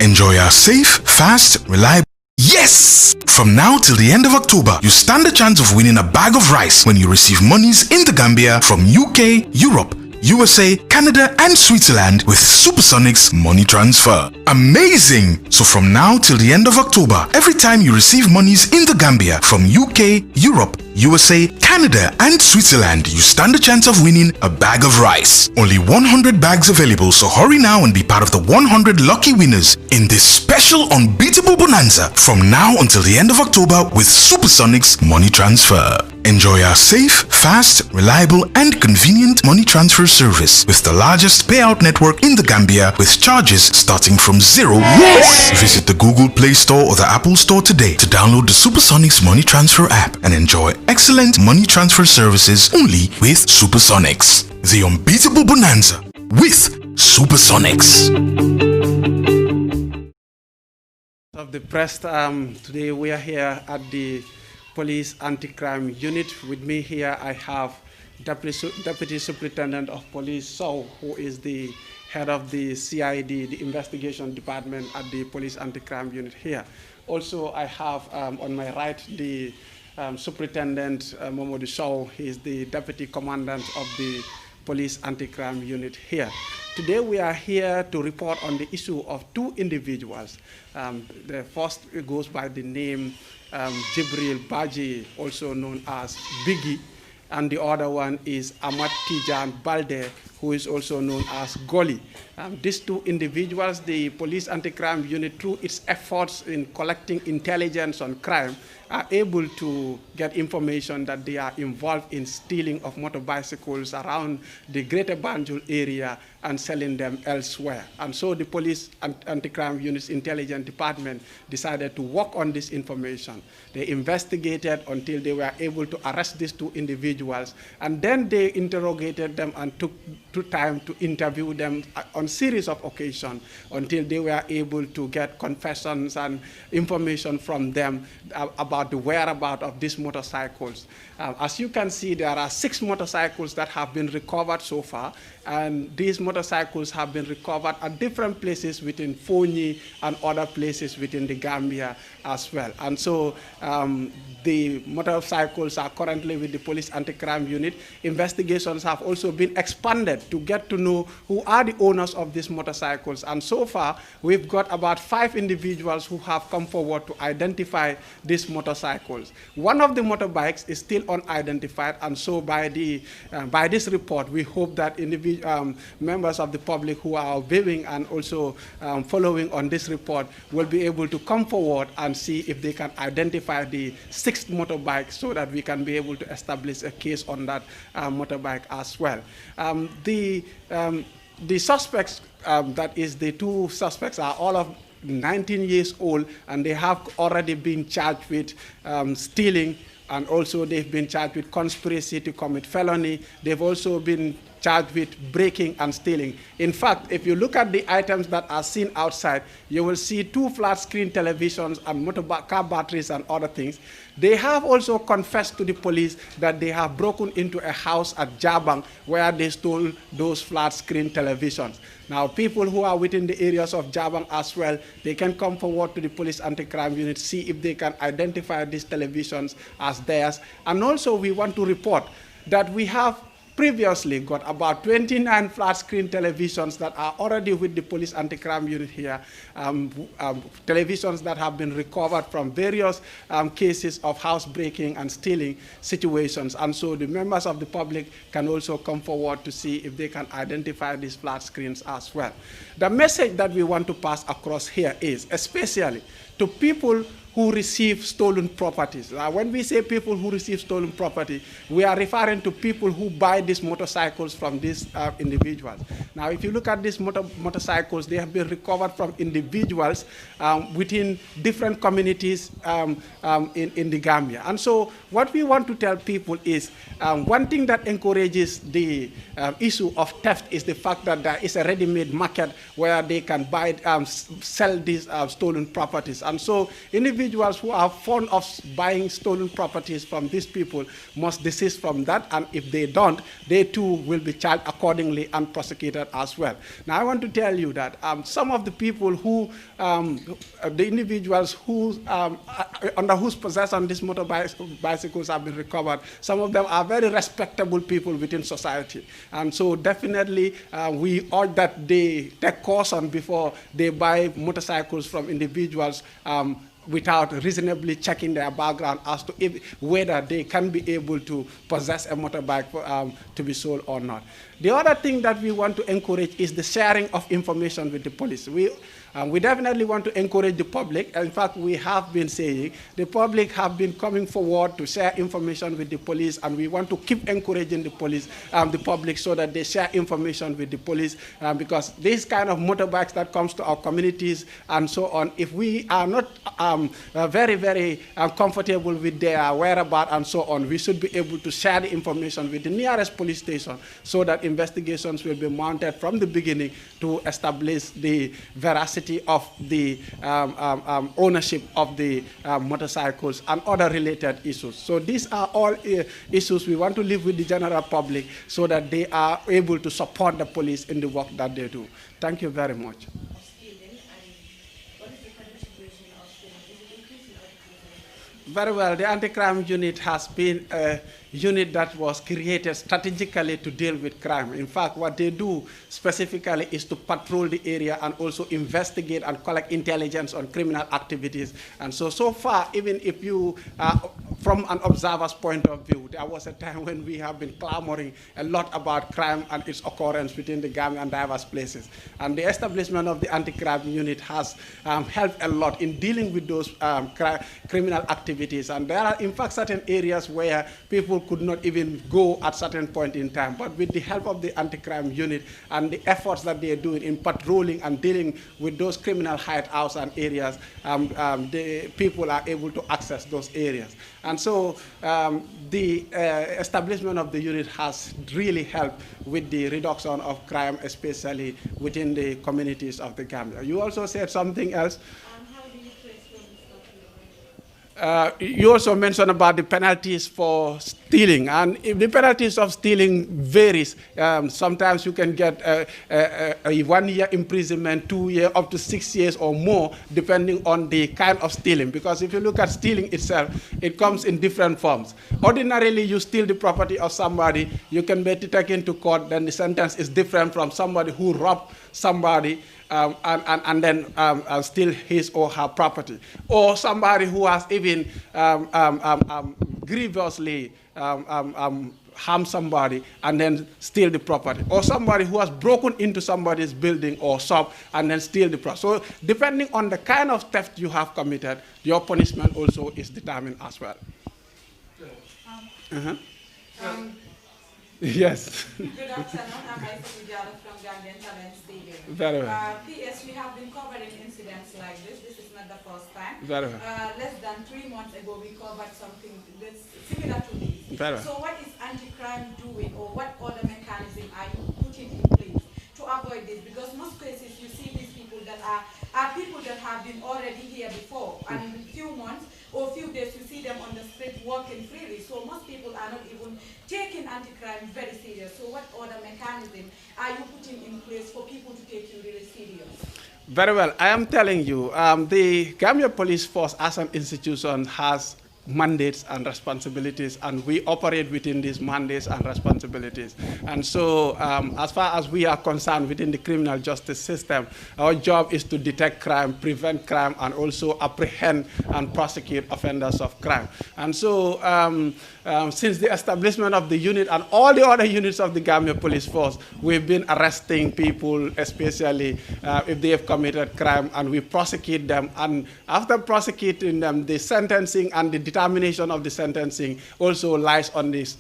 Enjoy our safe, fast, reliable. Yes! From now till the end of October, you stand a chance of winning a bag of rice when you receive monies in the Gambia from UK, Europe, USA, Canada and Switzerland with Supersonics money transfer. Amazing! So from now till the end of October, every time you receive monies in the Gambia from UK, Europe, USA, Canada and Switzerland, you stand a chance of winning a bag of rice. Only 100 bags available, so hurry now and be part of the 100 lucky winners in this special unbeatable bonanza from now until the end of October with Supersonics money transfer. Enjoy our safe, fast, reliable and convenient money transfer service with the largest payout network in the Gambia with charges starting from $0. Yes! Visit the Google Play Store or the Apple Store today to download the Supersonics money transfer app and enjoy excellent money transfer services only with Supersonics. The unbeatable bonanza with Supersonics. Of the press, today we are here at the Police Anti-Crime Unit. With me here I have Deputy Superintendent of Police Sow, who is the head of the CID, the Investigation Department at the Police Anti-Crime Unit here. Also I have on my right the Superintendent Momodu Sow. He is the Deputy Commandant of the Police Anti-Crime Unit here. Today we are here to report on the issue of two individuals. The first goes by the name Jibril Baji, also known as Biggie, and the other one is Ahmad Tijan Balde, who is also known as Goli. These two individuals, the Police Anti-Crime Unit, through its efforts in collecting intelligence on crime, are able to get information that they are involved in stealing of motor bicycles around the Greater Banjul area and selling them elsewhere. And so the Police Anti-Crime Unit's Intelligence Department decided to work on this information. They investigated until they were able to arrest these two individuals, and then they interrogated them and took time to interview them on series of occasions until they were able to get confessions and information from them about the whereabouts of these motorcycles. As you can see, there are 6 motorcycles that have been recovered so far, and these motorcycles have been recovered at different places within Fonyi and other places within the Gambia as well. And so the motorcycles are currently with the Police Anti-Crime Unit. Investigations have also been expanded to get to know who are the owners of these motorcycles. And so far, we've got about 5 individuals who have come forward to identify these motorcycles. One of the motorbikes is still unidentified, and so by this report, we hope that members of the public who are viewing and also following on this report will be able to come forward and see if they can identify the 6th motorbike so that we can be able to establish a case on that motorbike as well. The suspects, that is the 2 suspects, are all of 19 years old, and they have already been charged with stealing, and also they've been charged with conspiracy to commit felony. They've also been charged with breaking and stealing. In fact, if you look at the items that are seen outside, you will see 2 flat screen televisions and car batteries and other things. They have also confessed to the police that they have broken into a house at Jabang where they stole those flat screen televisions. Now, people who are within the areas of Jabang as well, they can come forward to the Police Anti-Crime Unit, see if they can identify these televisions as theirs. And also, we want to report that we have previously got about 29 flat screen televisions that are already with the Police Anti-Crime Unit here, televisions that have been recovered from various cases of housebreaking and stealing situations. And so the members of the public can also come forward to see if they can identify these flat screens as well. The message that we want to pass across here is, especially to people who receive stolen properties. When we say people who receive stolen property, we are referring to people who buy these motorcycles from these individuals. Now, if you look at these motorcycles, they have been recovered from individuals within different communities in the Gambia. And so what we want to tell people is, one thing that encourages the issue of theft is the fact that there is a ready-made market where they can buy, sell these stolen properties. And so individuals who are fond of buying stolen properties from these people must desist from that, and if they don't, they too will be charged accordingly and prosecuted as well. Now I want to tell you that some of the people who, the individuals who, under whose possession these bicycles have been recovered, some of them are very respectable people within society. And so definitely we urge that they take caution before they buy motorcycles from individuals without reasonably checking their background as to whether they can be able to possess a motorbike to be sold or not. The other thing that we want to encourage is the sharing of information with the police. We definitely want to encourage the public. In fact, we have been saying the public have been coming forward to share information with the police, and we want to keep encouraging the police, the public, so that they share information with the police, because these kind of motorbikes that comes to our communities and so on, if we are not very, very comfortable with their whereabouts and so on, we should be able to share the information with the nearest police station so that investigations will be mounted from the beginning to establish the veracity of the ownership of the motorcycles and other related issues. So these are all issues we want to leave with the general public so that they are able to support the police in the work that they do. Thank you very much. Very well. The anti-crime unit has been a unit that was created strategically to deal with crime. In fact, what they do specifically is to patrol the area and also investigate and collect intelligence on criminal activities. And so far, even if you, from an observer's point of view, there was a time when we have been clamoring a lot about crime and its occurrence within the Gambia and diverse places. And the establishment of the anti-crime unit has helped a lot in dealing with those criminal activities. And there are, in fact, certain areas where people could not even go at certain point in time. But with the help of the anti-crime unit and the efforts that they are doing in patrolling and dealing with those criminal hideouts and areas, the people are able to access those areas. And so the establishment of the unit has really helped with the reduction of crime, especially within the communities of the Gambia. You also said something else. You also mentioned about the penalties for stealing, and if the penalties of stealing varies. Sometimes you can get a 1 year imprisonment, 2 years, up to 6 years or more, depending on the kind of stealing. Because if you look at stealing itself, it comes in different forms. Ordinarily, you steal the property of somebody, you can be taken to court, then the sentence is different from somebody who robbed somebody and then steal his or her property. Or somebody who has even grievously harm somebody and then steal the property. Or somebody who has broken into somebody's building or shop and then steal the property. So depending on the kind of theft you have committed, your punishment also is determined as well. Yes. Good afternoon. I'm Aisha Vijala from Gambian Talent Stadium. Very well. PS, we have been covering incidents like this. This is not the first time. Very well. Less than 3 months ago, we covered something that's similar to this. Very well. So what is anti-crime doing, or what other mechanism are you putting in place to avoid this? Because most cases you see these people that are people that have been already here before, and in a few months or few days you see them on the street walking freely. So most people are not even taking anti-crime very serious. So what other mechanism are you putting in place for people to take you really serious? Very well. I am telling you, the Gambia Police Force as an institution has mandates and responsibilities, and we operate within these mandates and responsibilities. And so as far as we are concerned within the criminal justice system, our job is to detect crime, prevent crime, and also apprehend and prosecute offenders of crime. And so since the establishment of the unit and all the other units of the Gambia Police Force, we've been arresting people, especially if they have committed crime, and we prosecute them. And after prosecuting them, the sentencing and the determination of the sentencing also lies on this,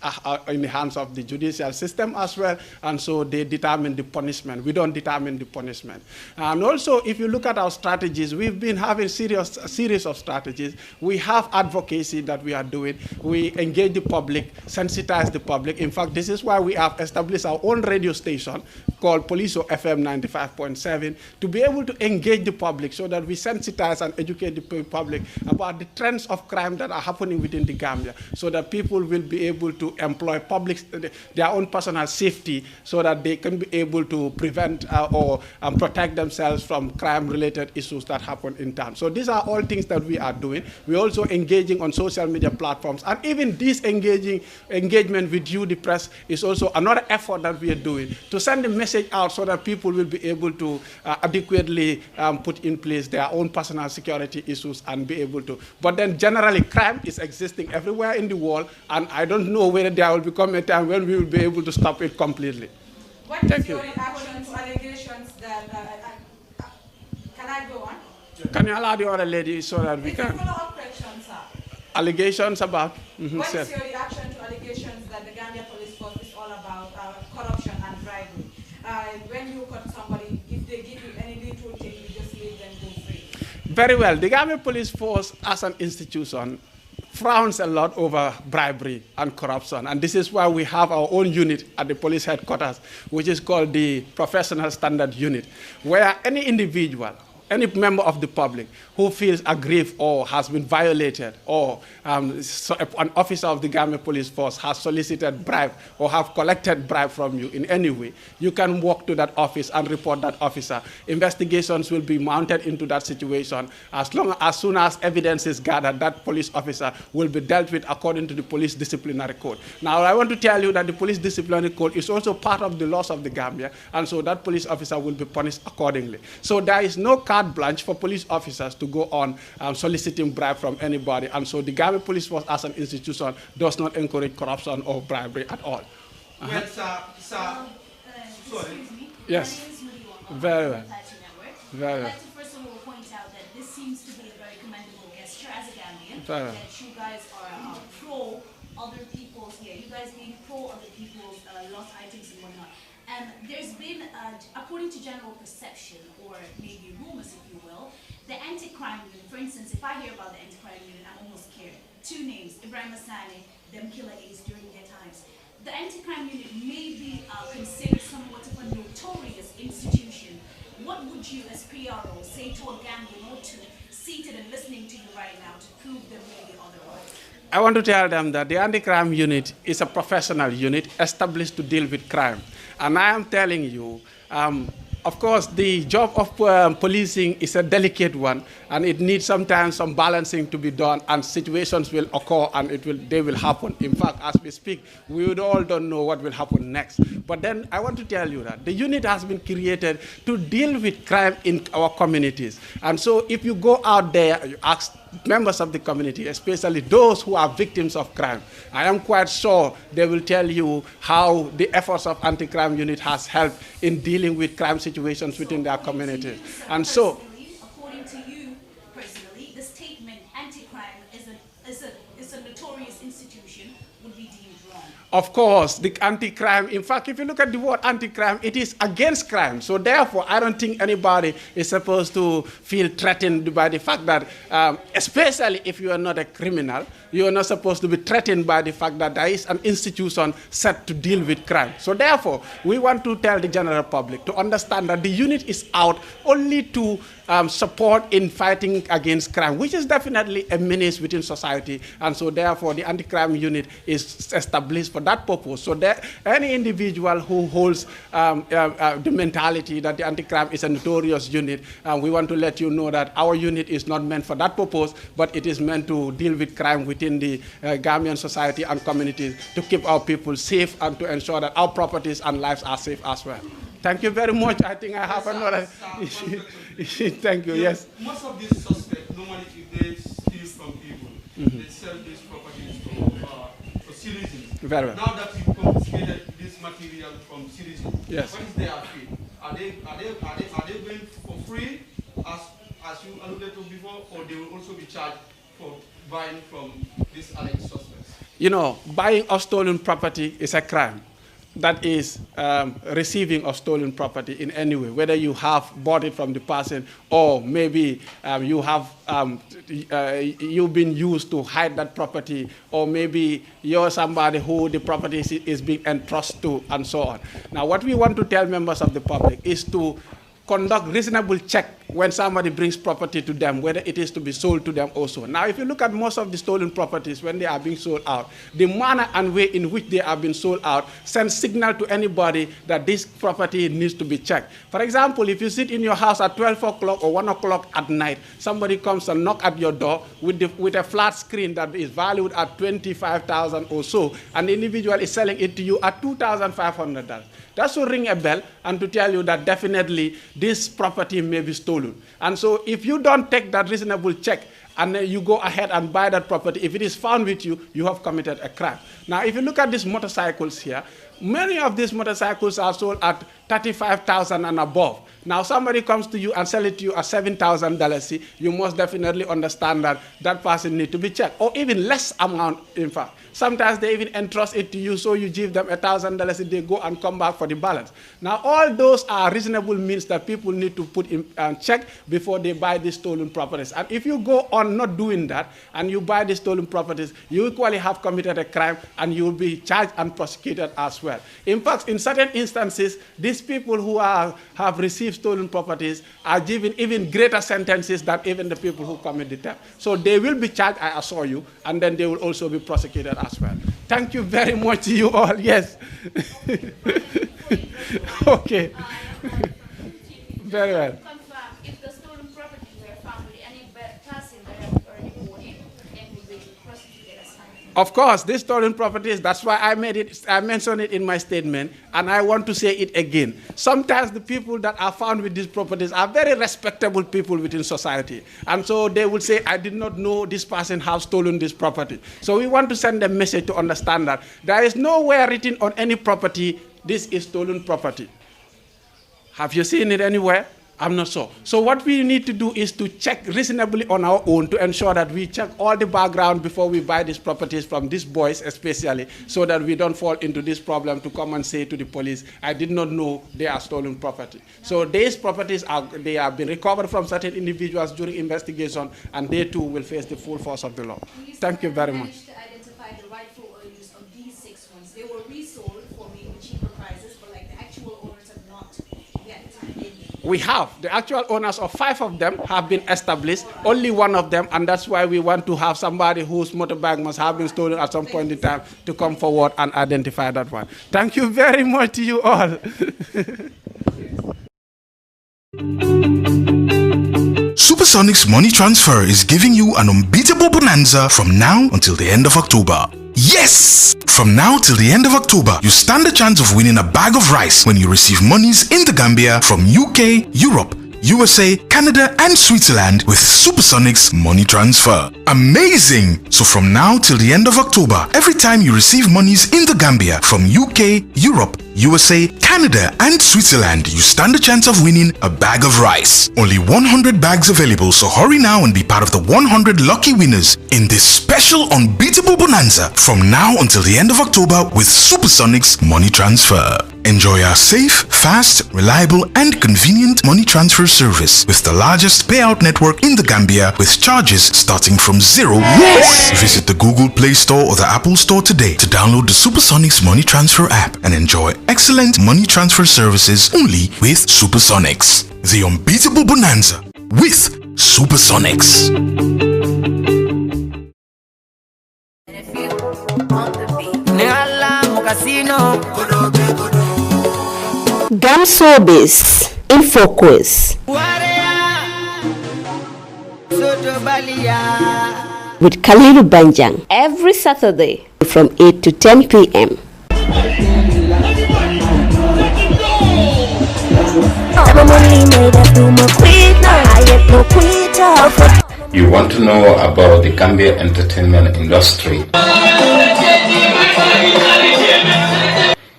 in the hands of the judicial system as well, and so they determine the punishment. We don't determine the punishment. And also, if you look at our strategies, we've been having a series of strategies. We have advocacy that we are doing. We engage the public, sensitize the public. In fact, this is why we have established our own radio station called Poliso FM 95.7 to be able to engage the public so that we sensitize and educate the public about the trends of crime that are happening within the Gambia, so that people will be able to employ their own personal safety so that they can be able to prevent or protect themselves from crime-related issues that happen in town. So these are all things that we are doing. We're also engaging on social media platforms, and even this engagement with you, the press, is also another effort that we are doing to send a message out so that people will be able to adequately put in place their own personal security issues and be able to. But then generally crime is existing everywhere in the world, and I don't know whether there will become a time when we will be able to stop it completely. What is your reaction to allegations that, can I go on? Can you allow the other lady so that we can? Follow-up questions, sir. Allegations about? What is your reaction to allegations that the Gambia Police Force is all about corruption and bribery? When you cut somebody, if they give you any little thing, you just leave them go free. Very well. The Gambia Police Force as an institution frowns a lot over bribery and corruption, and this is why we have our own unit at the police headquarters, which is called the Professional Standard Unit, where any individual, any member of the public who feels aggrieved or has been violated, or so an officer of the Gambia Police Force has solicited bribe or have collected bribe from you in any way, you can walk to that office and report that officer. Investigations will be mounted into that situation. As soon as evidence is gathered, that police officer will be dealt with according to the police disciplinary code. Now, I want to tell you that the police disciplinary code is also part of the laws of the Gambia, and so that police officer will be punished accordingly. So there is no carte blanche for police officers to go on soliciting bribe from anybody, and so the Gambia Police Force as an institution does not encourage corruption or bribery at all. Well, sir, sorry. Excuse me. Yes. My name is Mudiwa. Very well. Very I'd like to first of all point out that this seems to be a very commendable gesture as a Gambian, Very well. that you guys are pro other people's, you guys being pro other people's lost items and whatnot. And there's been, according to general perception, or maybe rumors, if you will, the anti-crime unit, for instance, if I hear about the anti-crime unit, I'm almost scared. Two names, Ibrahim Asani, them killer A's during their times. The anti-crime unit may be considered somewhat of a notorious institution. What would you, as PRO, say to a Gambian or two seated and listening to you right now to prove them maybe otherwise? I want to tell them that the anti-crime unit is a professional unit established to deal with crime. And I am telling you, of course, the job of policing is a delicate one, and it needs sometimes some balancing to be done, and situations will occur, and they will happen. In fact, as we speak, we all don't know what will happen next. But then I want to tell you that the unit has been created to deal with crime in our communities. And so if you go out there, you ask members of the community, especially those who are victims of crime, I am quite sure they will tell you how the efforts of anti-crime unit has helped in dealing with crime situations within their community. And so, according to you personally, the statement anti-crime is a notorious institution would be deemed wrong. of course, the anti-crime, in fact, if you look at the word anti-crime, it is against crime. So therefore, I don't think anybody is supposed to feel threatened by the fact that, especially if you are not a criminal, you are not supposed to be threatened by the fact that there is an institution set to deal with crime. So therefore, we want to tell the general public to understand that the unit is out only to support in fighting against crime, which is definitely a menace within society. And so therefore, the anti-crime unit is established for that purpose. So that any individual who holds the mentality that the anti-crime is a notorious unit, we want to let you know that our unit is not meant for that purpose, but it is meant to deal with crime within the Gambian society and communities, to keep our people safe and to ensure that our properties and lives are safe as well. Thank you very much. I think I have another. Thank you. Yes. Most of these suspects, normally, if they steal from people, they sell these properties for citizens. Very well. Now that you confiscated this material from citizens, yes, what is their fee? Are they going for free, as you alluded to before, or they will also be charged for buying from these alleged suspects? You know, buying of stolen property is a crime. That is receiving of stolen property in any way, whether you have bought it from the person or maybe you have you've been used to hide that property, or maybe you're somebody who the property is being entrusted to, and so on. Now, what we want to tell members of the public is to conduct reasonable check when somebody brings property to them, whether it is to be sold to them also. Now, if you look at most of the stolen properties when they are being sold out, the manner and way in which they are being sold out sends signal to anybody that this property needs to be checked. For example, if you sit in your house at 12 o'clock or 1 o'clock at night, somebody comes and knock at your door with a flat screen that is valued at $25,000 or so, and the individual is selling it to you at $2,500. That should ring a bell and to tell you that definitely this property may be stolen. And so if you don't take that reasonable check and you go ahead and buy that property, if it is found with you, you have committed a crime. Now, if you look at these motorcycles here, many of these motorcycles are sold at $35,000 and above. Now, somebody comes to you and sell it to you at $7,000, you must definitely understand that that person needs to be checked, or even less amount, in fact. Sometimes they even entrust it to you, so you give them $1,000, they go and come back for the balance. Now, all those are reasonable means that people need to put in check before they buy these stolen properties. And if you go on not doing that, and you buy these stolen properties, you equally have committed a crime, and you will be charged and prosecuted as well. In fact, in certain instances, these people who have received stolen properties are given even greater sentences than even the people who commit the theft. So they will be charged, I assure you, and then they will also be prosecuted as well. Thank you very much to you all. Yes. Okay. Very well. Confirm if the stolen property were found with any person that had already bought it, and will be prosecuted as well. Of course, these stolen properties, that's why I mentioned it in my statement, and I want to say it again. Sometimes the people that are found with these properties are very respectable people within society. And so they will say, I did not know this person has stolen this property. So we want to send a message to understand that there is nowhere written on any property, this is stolen property. Have you seen it anywhere? I'm not sure. So what we need to do is to check reasonably on our own to ensure that we check all the background before we buy these properties from these boys especially, so that we don't fall into this problem to come and say to the police, I did not know they are stolen property. So these properties, they have been recovered from certain individuals during investigation, and they too will face the full force of the law. Thank you very much. To identify the rightful owners of these 6 ones. They were resold for maybe cheaper prices, but like the actual owners have not yet. We have. The actual owners of 5 of them have been established, only 1 of them, and that's why we want to have somebody whose motorbike must have been stolen at some point in time to come forward and identify that one. Thank you very much to you all. Supersonics Money Transfer is giving you an unbeatable bonanza from now until the end of October. Yes! From now till the end of October, you stand a chance of winning a bag of rice when you receive monies in the Gambia from UK, Europe, USA, Canada, and Switzerland with Supersonics Money Transfer. Amazing! So from now till the end of October, every time you receive monies in the Gambia from UK, Europe, USA, Canada, and Switzerland, you stand a chance of winning a bag of rice. Only 100 bags available, so hurry now and be part of the 100 lucky winners in this special unbeatable bonanza from now until the end of October with Supersonics Money Transfer. Enjoy our safe, fast, reliable, and convenient money transfer service with the largest payout network in the Gambia with charges starting from $0. Yes! Visit the Google Play Store or the Apple Store today to download the Supersonics Money Transfer app and enjoy excellent money transfer services only with Supersonics. The unbeatable bonanza with Supersonics. Gamsobis in focus with Khalilu Banjang every Saturday from 8 to 10 p.m. You want to know about the Gambia entertainment industry.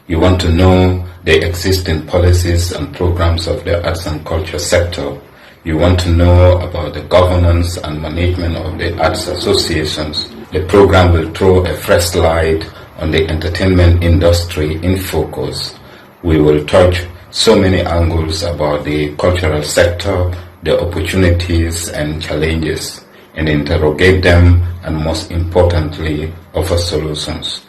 You want to know the existing policies and programs of the arts and culture sector. You want to know about the governance and management of the arts associations. The program will throw a fresh light on the entertainment industry in focus. We will touch so many angles about the cultural sector, the opportunities and challenges, and interrogate them, and most importantly, offer solutions.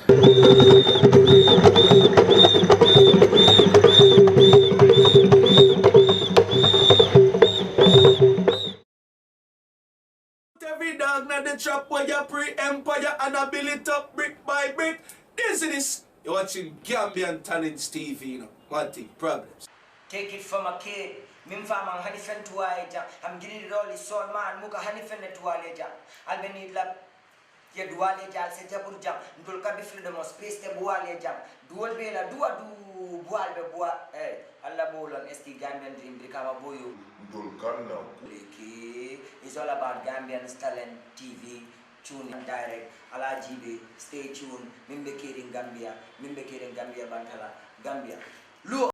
Every dog na the trap where you pre-empire and I build it up brick by brick. This is you're watching Gambian Talents TV, you know. Multi problems. Take it from a kid. Mimfa mang hanifen tuaja. I'm getting it all is so man muka hanifen tualeja. Albeni lab ya dualeja se jabur jam. Ndul ka bi freedom of space te bualeja. Dual bela dua du bual be bua alla bolon esti Gambian dream brikama boyo. Ndul kanna. It's all about Gambian Talent TV. Tune in direct. Ala GB. Stay tuned. Mimbe Kirin Gambia. Mimbe Kirin Gambia Bantala. Gambia. Look.